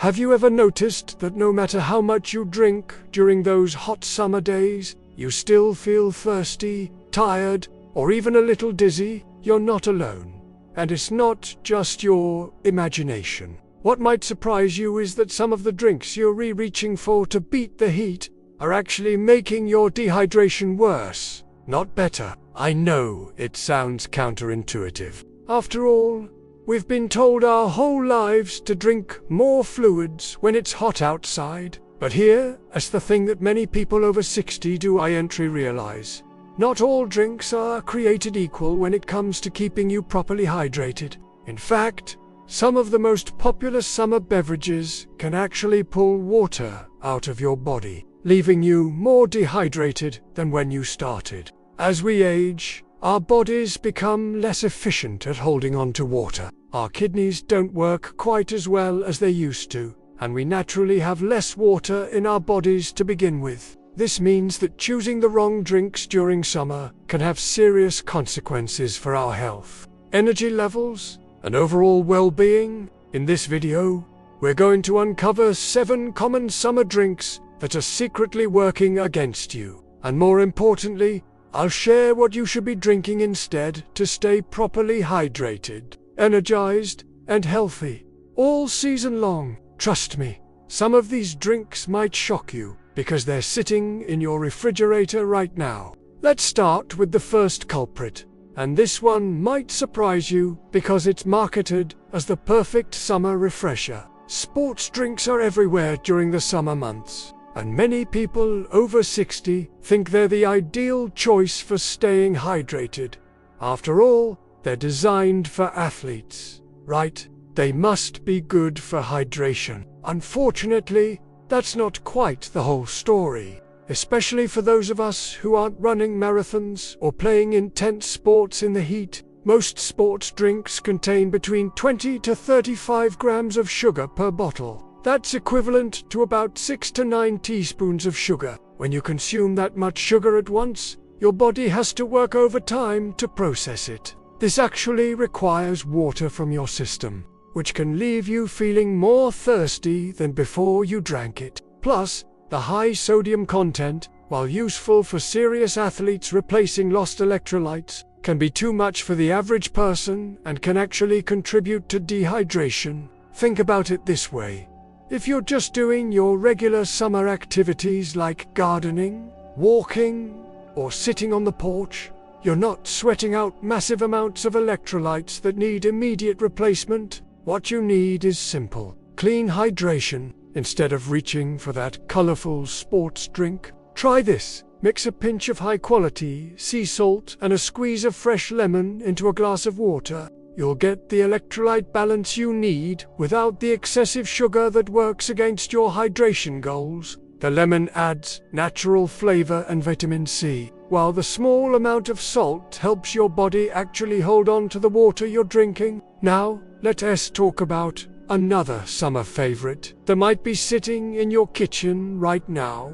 Have you ever noticed that no matter how much you drink during those hot summer days, you still feel thirsty, tired, or even a little dizzy? You're not alone. And it's not just your imagination. What might surprise you is that some of the drinks you're reaching for to beat the heat are actually making your dehydration worse, not better. I know it sounds counterintuitive. After all, we've been told our whole lives to drink more fluids when it's hot outside. But here's the thing that many people over 60 do realize. Not all drinks are created equal when it comes to keeping you properly hydrated. In fact, some of the most popular summer beverages can actually pull water out of your body, leaving you more dehydrated than when you started. As we age, our bodies become less efficient at holding on to water. Our kidneys don't work quite as well as they used to, and we naturally have less water in our bodies to begin with. This means that choosing the wrong drinks during summer can have serious consequences for our health, energy levels, and overall well-being. In this video, we're going to uncover 7 common summer drinks that are secretly working against you. And more importantly, I'll share what you should be drinking instead to stay properly hydrated, energized, and healthy all season long. Trust me, some of these drinks might shock you because they're sitting in your refrigerator right now. Let's start with the first culprit, and this one might surprise you because it's marketed as the perfect summer refresher. Sports drinks are everywhere during the summer months, and many people over 60 think they're the ideal choice for staying hydrated. After all, they're designed for athletes, right? They must be good for hydration. Unfortunately, that's not quite the whole story, especially for those of us who aren't running marathons or playing intense sports in the heat. Most sports drinks contain between 20 to 35 grams of sugar per bottle. That's equivalent to about 6 to 9 teaspoons of sugar. When you consume that much sugar at once, your body has to work overtime to process it. This actually requires water from your system, which can leave you feeling more thirsty than before you drank it. Plus, the high sodium content, while useful for serious athletes replacing lost electrolytes, can be too much for the average person and can actually contribute to dehydration. Think about it this way. If you're just doing your regular summer activities like gardening, walking, or sitting on the porch, you're not sweating out massive amounts of electrolytes that need immediate replacement. What you need is simple, clean hydration. Instead of reaching for that colorful sports drink, try this. Mix a pinch of high-quality sea salt and a squeeze of fresh lemon into a glass of water. You'll get the electrolyte balance you need without the excessive sugar that works against your hydration goals. The lemon adds natural flavor and vitamin C, while the small amount of salt helps your body actually hold on to the water you're drinking. Now, let's talk about another summer favorite that might be sitting in your kitchen right now.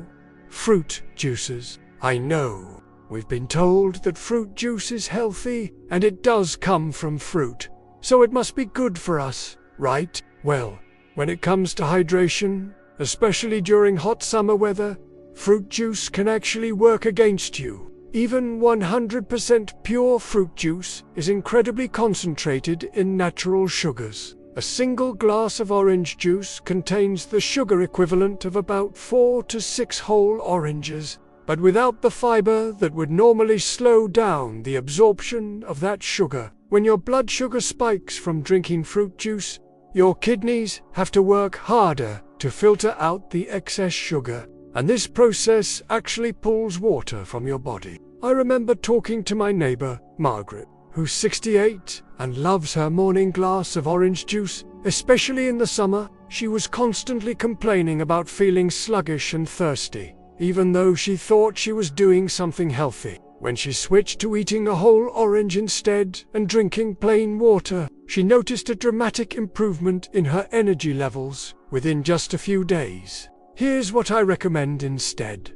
Fruit juices. I know, we've been told that fruit juice is healthy, and it does come from fruit, so it must be good for us, right? Well, when it comes to hydration, especially during hot summer weather, fruit juice can actually work against you. Even 100% pure fruit juice is incredibly concentrated in natural sugars. A single glass of orange juice contains the sugar equivalent of about 4 to 6 whole oranges, but without the fiber that would normally slow down the absorption of that sugar. When your blood sugar spikes from drinking fruit juice, your kidneys have to work harder to filter out the excess sugar, and this process actually pulls water from your body. I remember talking to my neighbor, Margaret, who's 68 and loves her morning glass of orange juice, especially in the summer. She was constantly complaining about feeling sluggish and thirsty, even though she thought she was doing something healthy. When she switched to eating a whole orange instead and drinking plain water, she noticed a dramatic improvement in her energy levels within just a few days. Here's what I recommend instead.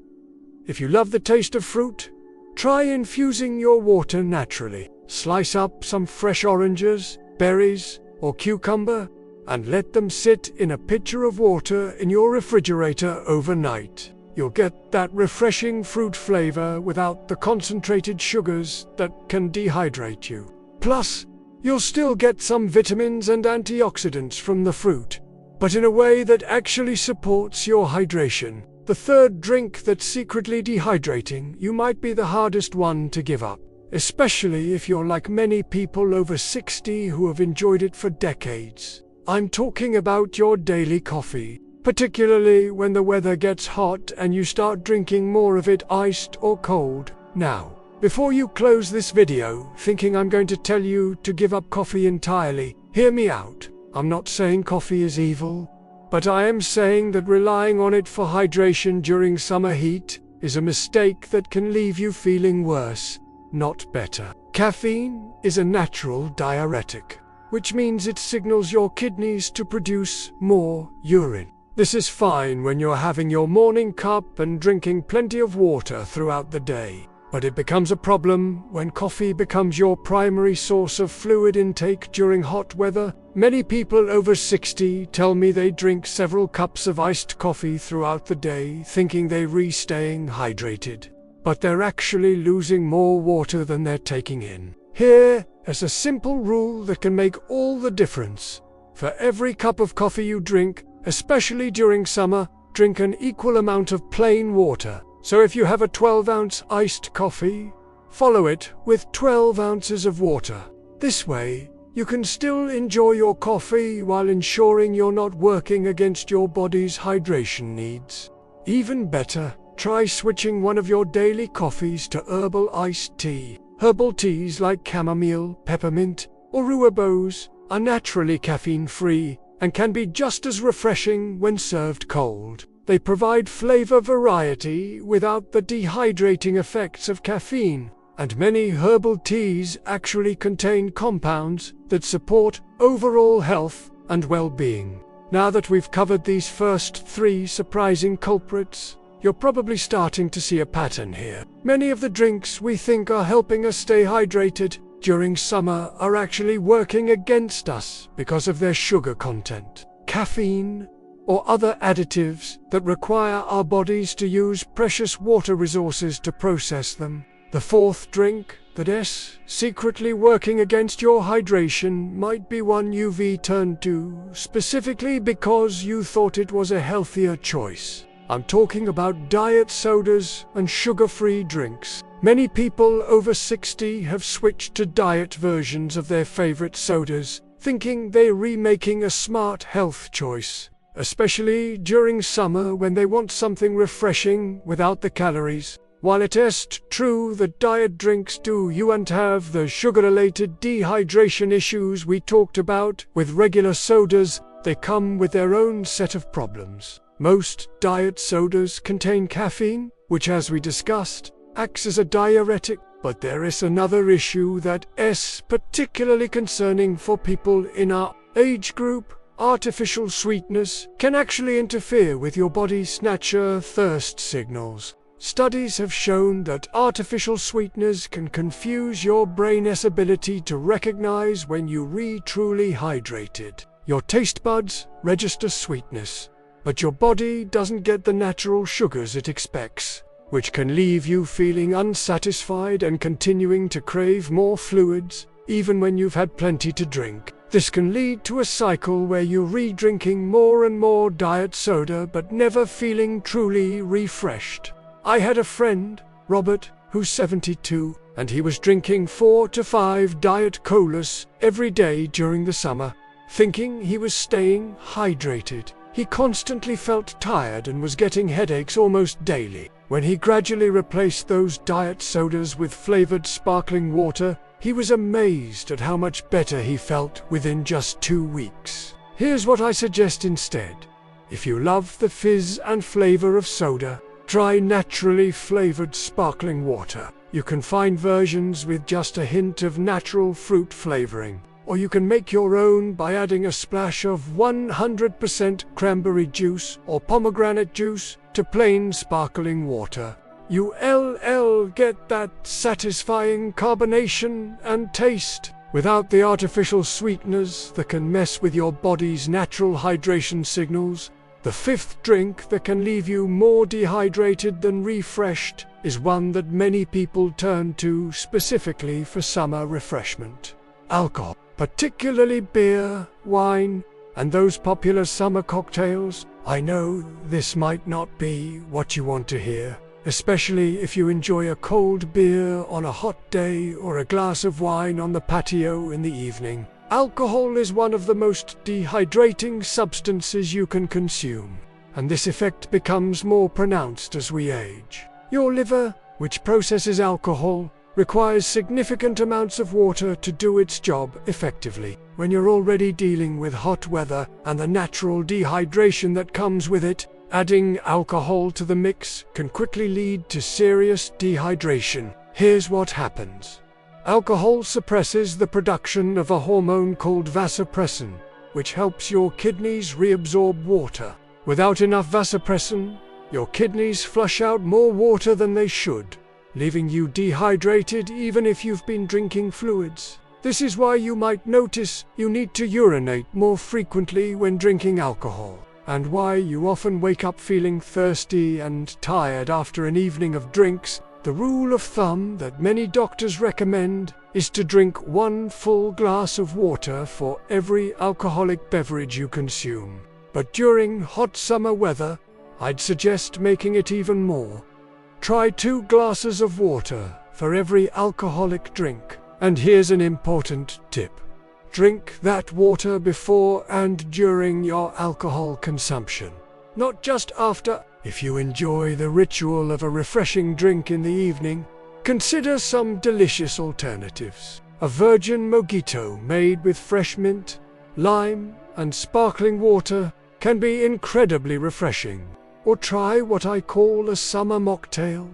If you love the taste of fruit, try infusing your water naturally. Slice up some fresh oranges, berries, or cucumber, and let them sit in a pitcher of water in your refrigerator overnight. You'll get that refreshing fruit flavor without the concentrated sugars that can dehydrate you. Plus, you'll still get some vitamins and antioxidants from the fruit, but in a way that actually supports your hydration. The third drink that's secretly dehydrating you might be the hardest one to give up, especially if you're like many people over 60 who have enjoyed it for decades. I'm talking about your daily coffee, particularly when the weather gets hot and you start drinking more of it iced or cold. Now, before you close this video thinking I'm going to tell you to give up coffee entirely, hear me out. I'm not saying coffee is evil, but I am saying that relying on it for hydration during summer heat is a mistake that can leave you feeling worse, not better. Caffeine is a natural diuretic, which means it signals your kidneys to produce more urine. This is fine when you're having your morning cup and drinking plenty of water throughout the day. But it becomes a problem when coffee becomes your primary source of fluid intake during hot weather. Many people over 60 tell me they drink several cups of iced coffee throughout the day, thinking they're staying hydrated. But they're actually losing more water than they're taking in. Here is a simple rule that can make all the difference. For every cup of coffee you drink, especially during summer, drink an equal amount of plain water. So if you have a 12-ounce iced coffee, follow it with 12 ounces of water. This way, you can still enjoy your coffee while ensuring you're not working against your body's hydration needs. Even better, try switching one of your daily coffees to herbal iced tea. Herbal teas like chamomile, peppermint, or rooibos are naturally caffeine-free and can be just as refreshing when served cold. They provide flavor variety without the dehydrating effects of caffeine, and many herbal teas actually contain compounds that support overall health and well-being. Now that we've covered these first 3 surprising culprits, you're probably starting to see a pattern here. Many of the drinks we think are helping us stay hydrated during summer are actually working against us because of their sugar content. Caffeine, or other additives that require our bodies to use precious water resources to process them. The fourth drink that is secretly working against your hydration might be one you've turned to specifically because you thought it was a healthier choice. I'm talking about diet sodas and sugar-free drinks. Many people over 60 have switched to diet versions of their favorite sodas, thinking they're making a smart health choice, especially during summer when they want something refreshing without the calories. While it is true that diet drinks do you and have the sugar-related dehydration issues we talked about with regular sodas, they come with their own set of problems. Most diet sodas contain caffeine, which, as we discussed, acts as a diuretic, but there is another issue that is particularly concerning for people in our age group. Artificial sweetness can actually interfere with your body's natural thirst signals. Studies have shown that artificial sweeteners can confuse your brain's ability to recognize when you're truly hydrated. Your taste buds register sweetness, but your body doesn't get the natural sugars it expects, which can leave you feeling unsatisfied and continuing to crave more fluids, even when you've had plenty to drink. This can lead to a cycle where you're drinking more and more diet soda but never feeling truly refreshed. I had a friend, Robert, who's 72, and he was drinking 4 to 5 diet colas every day during the summer, thinking he was staying hydrated. He constantly felt tired and was getting headaches almost daily. When he gradually replaced those diet sodas with flavored sparkling water, he was amazed at how much better he felt within just 2 weeks. Here's what I suggest instead. If you love the fizz and flavor of soda, try naturally flavored sparkling water. You can find versions with just a hint of natural fruit flavoring, or you can make your own by adding a splash of 100% cranberry juice or pomegranate juice to plain sparkling water. You'll get that satisfying carbonation and taste without the artificial sweeteners that can mess with your body's natural hydration signals. The fifth drink that can leave you more dehydrated than refreshed is one that many people turn to specifically for summer refreshment: alcohol, particularly beer, wine, and those popular summer cocktails. I know this might not be what you want to hear, especially if you enjoy a cold beer on a hot day or a glass of wine on the patio in the evening. Alcohol is one of the most dehydrating substances you can consume, and this effect becomes more pronounced as we age. Your liver, which processes alcohol, requires significant amounts of water to do its job effectively. When you're already dealing with hot weather and the natural dehydration that comes with it, adding alcohol to the mix can quickly lead to serious dehydration. Here's what happens. Alcohol suppresses the production of a hormone called vasopressin, which helps your kidneys reabsorb water. Without enough vasopressin, your kidneys flush out more water than they should, leaving you dehydrated even if you've been drinking fluids. This is why you might notice you need to urinate more frequently when drinking alcohol, and why you often wake up feeling thirsty and tired after an evening of drinks. The rule of thumb that many doctors recommend is to drink 1 full glass of water for every alcoholic beverage you consume. But during hot summer weather, I'd suggest making it even more. Try 2 glasses of water for every alcoholic drink. And here's an important tip. Drink that water before and during your alcohol consumption, not just after. If you enjoy the ritual of a refreshing drink in the evening, consider some delicious alternatives. A virgin mojito made with fresh mint, lime, and sparkling water can be incredibly refreshing. Or try what I call a summer mocktail.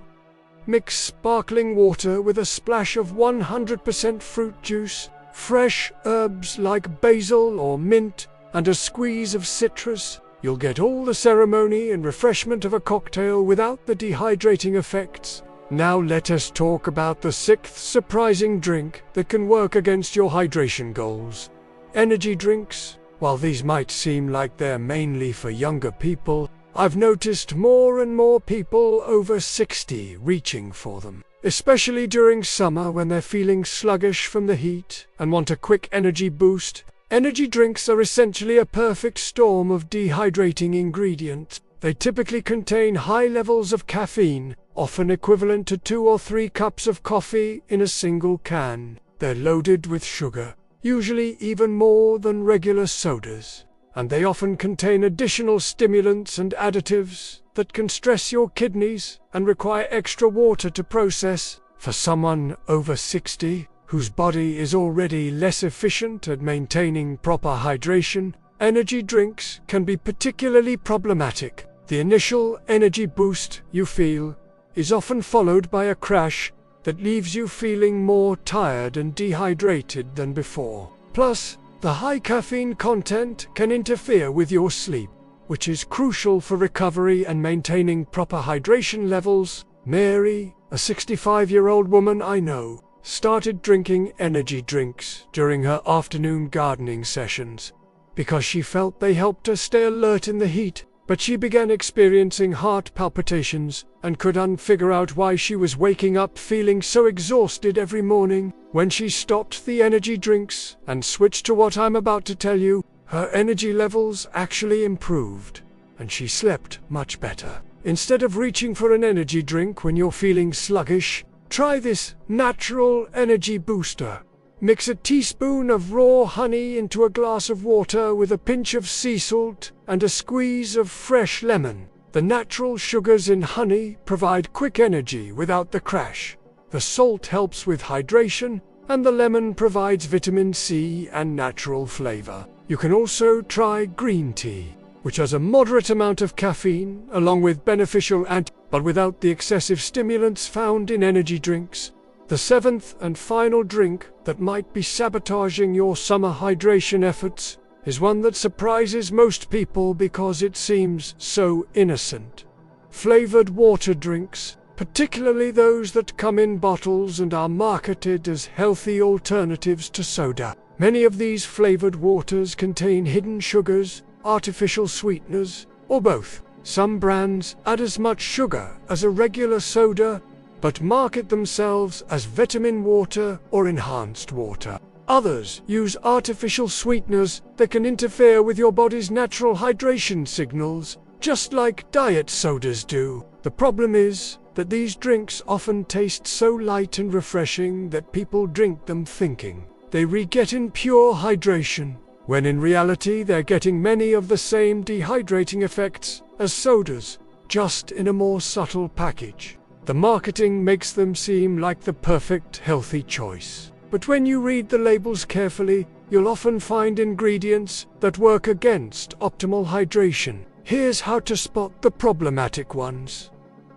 Mix sparkling water with a splash of 100% fruit juice, fresh herbs like basil or mint, and a squeeze of citrus. You'll get all the ceremony and refreshment of a cocktail without the dehydrating effects. Now let us talk about the 6th surprising drink that can work against your hydration goals. Energy drinks. While these might seem like they're mainly for younger people, I've noticed more and more people over 60 reaching for them, especially during summer when they're feeling sluggish from the heat and want a quick energy boost. Energy drinks are essentially a perfect storm of dehydrating ingredients. They typically contain high levels of caffeine, often equivalent to 2 or 3 cups of coffee in a single can. They're loaded with sugar, usually even more than regular sodas, and they often contain additional stimulants and additives that can stress your kidneys and require extra water to process. For someone over 60, whose body is already less efficient at maintaining proper hydration, energy drinks can be particularly problematic. The initial energy boost you feel is often followed by a crash that leaves you feeling more tired and dehydrated than before. Plus, the high caffeine content can interfere with your sleep, which is crucial for recovery and maintaining proper hydration levels. Mary, a 65-year-old woman I know, started drinking energy drinks during her afternoon gardening sessions because she felt they helped her stay alert in the heat. But she began experiencing heart palpitations and couldn't figure out why she was waking up feeling so exhausted every morning. When she stopped the energy drinks and switched to what I'm about to tell you, her energy levels actually improved, and she slept much better. Instead of reaching for an energy drink when you're feeling sluggish, try this natural energy booster. Mix a teaspoon of raw honey into a glass of water with a pinch of sea salt and a squeeze of fresh lemon. The natural sugars in honey provide quick energy without the crash. The salt helps with hydration, and the lemon provides vitamin C and natural flavor. You can also try green tea, which has a moderate amount of caffeine along with beneficial but without the excessive stimulants found in energy drinks. The 7th and final drink that might be sabotaging your summer hydration efforts is one that surprises most people because it seems so innocent. Flavored water drinks. particularly those that come in bottles and are marketed as healthy alternatives to soda. Many of these flavored waters contain hidden sugars, artificial sweeteners, or both. Some brands add as much sugar as a regular soda, but market themselves as vitamin water or enhanced water. Others use artificial sweeteners that can interfere with your body's natural hydration signals, just like diet sodas do. The problem is that these drinks often taste so light and refreshing that people drink them thinking they're getting pure hydration, when in reality they're getting many of the same dehydrating effects as sodas, just in a more subtle package. The marketing makes them seem like the perfect healthy choice. But when you read the labels carefully, you'll often find ingredients that work against optimal hydration. Here's how to spot the problematic ones.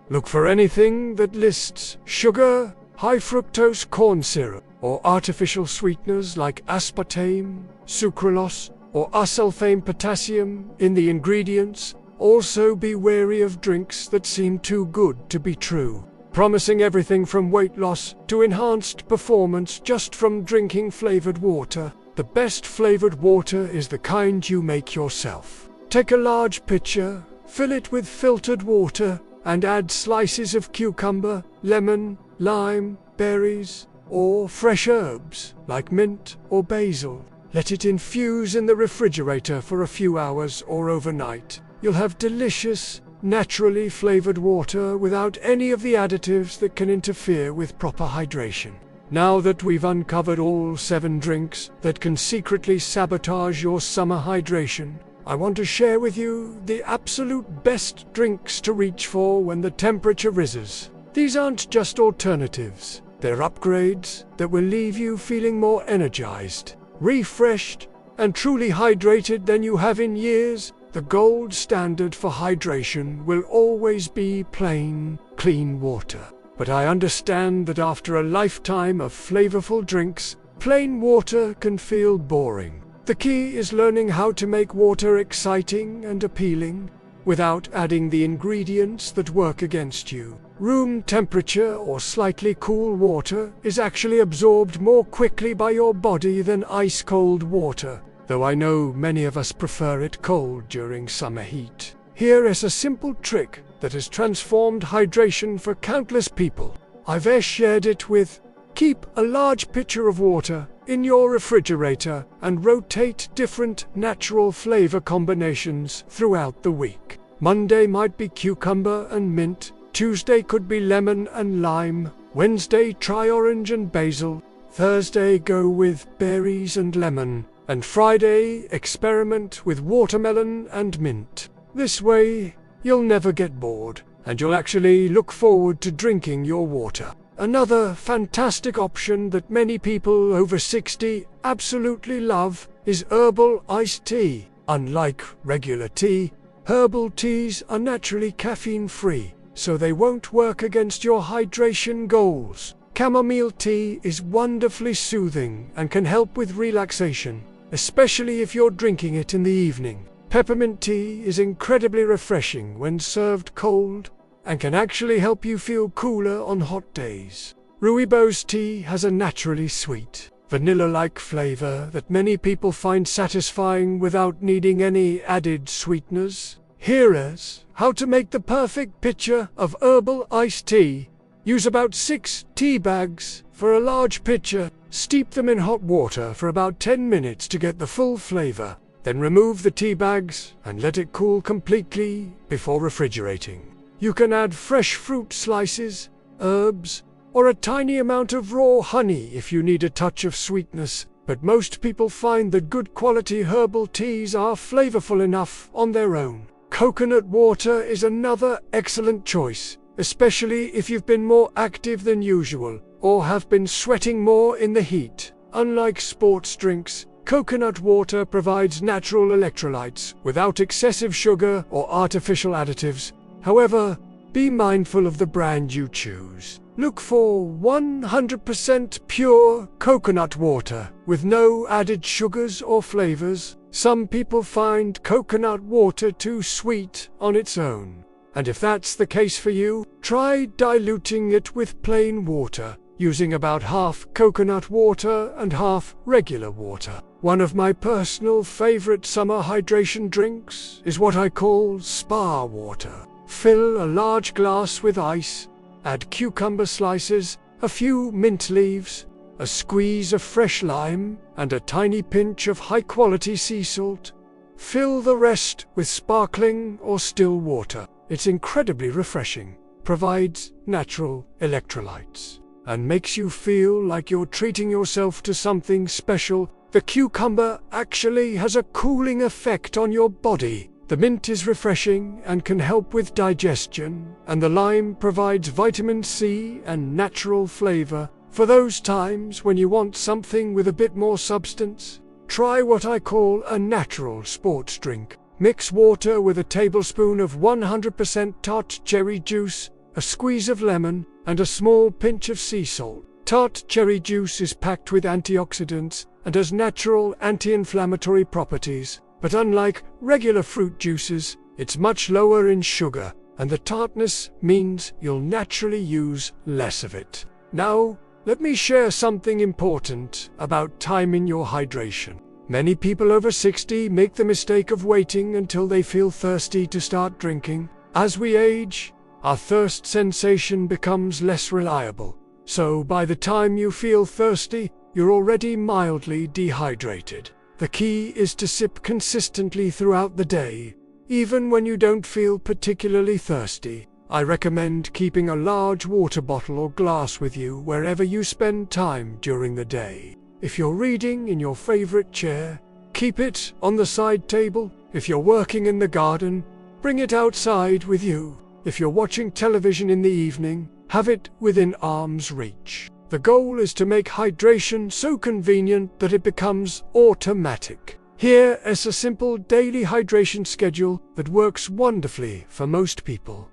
Look for anything that lists sugar, high fructose corn syrup, or artificial sweeteners like aspartame, sucralose, or asulfame potassium in the ingredients. Also be wary of drinks that seem too good to be true, promising everything from weight loss to enhanced performance just from drinking flavored water. The best flavored water is the kind you make yourself. Take a large pitcher, fill it with filtered water, and add slices of cucumber, lemon, lime, berries, or fresh herbs like mint or basil. Let it infuse in the refrigerator for a few hours or overnight. You'll have delicious, naturally flavored water without any of the additives that can interfere with proper hydration. Now that we've uncovered all 7 drinks that can secretly sabotage your summer hydration, I want to share with you the absolute best drinks to reach for when the temperature rises. These aren't just alternatives, they're upgrades that will leave you feeling more energized, refreshed, and truly hydrated than you have in years. The gold standard for hydration will always be plain, clean water. But I understand that after a lifetime of flavorful drinks, plain water can feel boring. The key is learning how to make water exciting and appealing without adding the ingredients that work against you. Room temperature or slightly cool water is actually absorbed more quickly by your body than ice-cold water, though I know many of us prefer it cold during summer heat. Here is a simple trick that has transformed hydration for countless people. I've shared it with. Keep a large pitcher of water in your refrigerator and rotate different natural flavor combinations throughout the week. Monday might be cucumber and mint, Tuesday could be lemon and lime, Wednesday try orange and basil, Thursday go with berries and lemon, and Friday experiment with watermelon and mint. This way, you'll never get bored, and you'll actually look forward to drinking your water. Another fantastic option that many people over 60 absolutely love is herbal iced tea. Unlike regular tea, herbal teas are naturally caffeine-free, so they won't work against your hydration goals. Chamomile tea is wonderfully soothing and can help with relaxation, especially if you're drinking it in the evening. Peppermint tea is incredibly refreshing when served cold and can actually help you feel cooler on hot days. Rooibos tea has a naturally sweet, vanilla-like flavor that many people find satisfying without needing any added sweeteners. Here is how to make the perfect pitcher of herbal iced tea. Use about 6 tea bags for a large pitcher. Steep them in hot water for about 10 minutes to get the full flavor. Then remove the tea bags and let it cool completely before refrigerating. You can add fresh fruit slices, herbs, or a tiny amount of raw honey if you need a touch of sweetness, but most people find that good quality herbal teas are flavorful enough on their own. Coconut water is another excellent choice, especially if you've been more active than usual or have been sweating more in the heat. Unlike sports drinks, coconut water provides natural electrolytes without excessive sugar or artificial additives. However, be mindful of the brand you choose. Look for 100% pure coconut water with no added sugars or flavors. Some people find coconut water too sweet on its own, And if that's the case for you, try diluting it with plain water, using about half coconut water and half regular water. One of my personal favorite summer hydration drinks is what I call spa water. Fill a large glass with ice, add cucumber slices, a few mint leaves, a squeeze of fresh lime, and a tiny pinch of high-quality sea salt. Fill the rest with sparkling or still water. It's incredibly refreshing, provides natural electrolytes, and makes you feel like you're treating yourself to something special. The cucumber actually has a cooling effect on your body. The mint is refreshing and can help with digestion, and the lime provides vitamin C and natural flavor. For those times when you want something with a bit more substance, try what I call a natural sports drink. Mix water with a tablespoon of 100% tart cherry juice, a squeeze of lemon, and a small pinch of sea salt. Tart cherry juice is packed with antioxidants and has natural anti-inflammatory properties, but unlike regular fruit juices, it's much lower in sugar, and the tartness means you'll naturally use less of it. Now, let me share something important about timing your hydration. Many people over 60 make the mistake of waiting until they feel thirsty to start drinking. As we age, our thirst sensation becomes less reliable. So by the time you feel thirsty, you're already mildly dehydrated. The key is to sip consistently throughout the day, even when you don't feel particularly thirsty. I recommend keeping a large water bottle or glass with you wherever you spend time during the day. If you're reading in your favorite chair, keep it on the side table. If you're working in the garden, bring it outside with you. If you're watching television in the evening, have it within arm's reach. The goal is to make hydration so convenient that it becomes automatic. Here is a simple daily hydration schedule that works wonderfully for most people.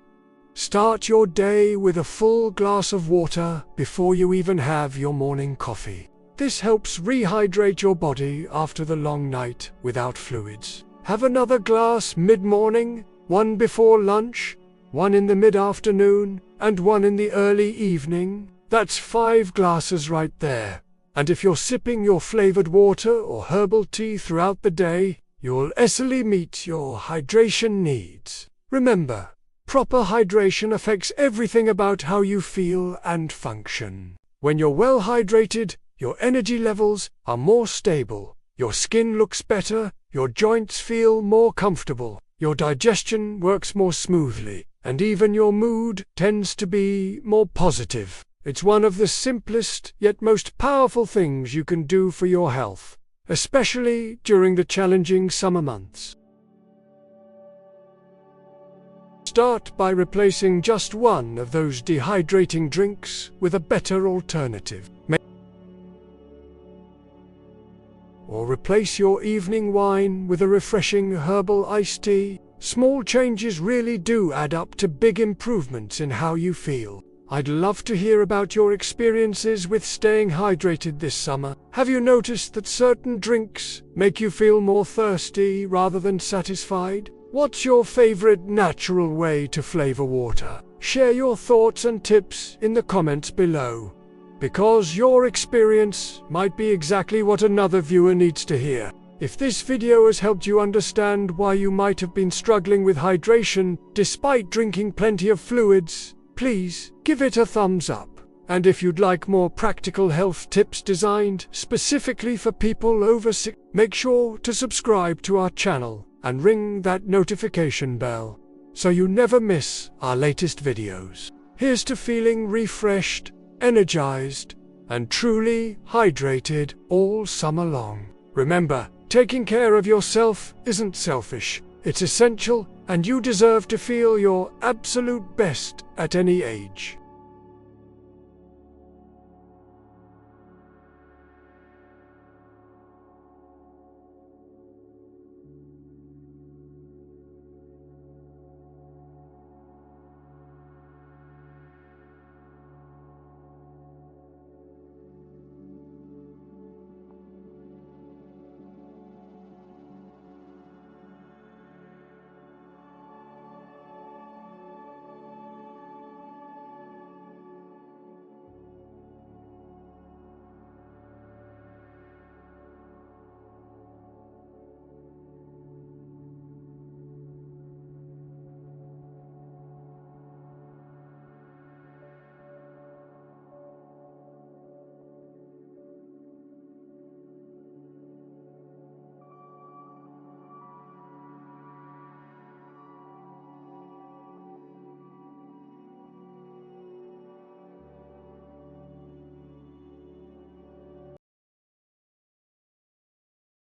Start your day with a full glass of water before you even have your morning coffee. This helps rehydrate your body after the long night without fluids. Have another glass mid-morning, one before lunch, one in the mid-afternoon, and one in the early evening. That's 5 glasses right there. And if you're sipping your flavored water or herbal tea throughout the day, you'll easily meet your hydration needs. Remember, proper hydration affects everything about how you feel and function. When you're well hydrated, your energy levels are more stable, your skin looks better, your joints feel more comfortable, your digestion works more smoothly, and even your mood tends to be more positive. It's one of the simplest yet most powerful things you can do for your health, especially during the challenging summer months. Start by replacing just one of those dehydrating drinks with a better alternative. Or replace your evening wine with a refreshing herbal iced tea. Small changes really do add up to big improvements in how you feel. I'd love to hear about your experiences with staying hydrated this summer. Have you noticed that certain drinks make you feel more thirsty rather than satisfied? What's your favorite natural way to flavor water? Share your thoughts and tips in the comments below, because your experience might be exactly what another viewer needs to hear. If this video has helped you understand why you might have been struggling with hydration despite drinking plenty of fluids, please give it a thumbs up. And if you'd like more practical health tips designed specifically for people over 60, make sure to subscribe to our channel and ring that notification bell so you never miss our latest videos. Here's to feeling refreshed, energized, and truly hydrated all summer long. Remember, taking care of yourself isn't selfish, it's essential, and you deserve to feel your absolute best at any age.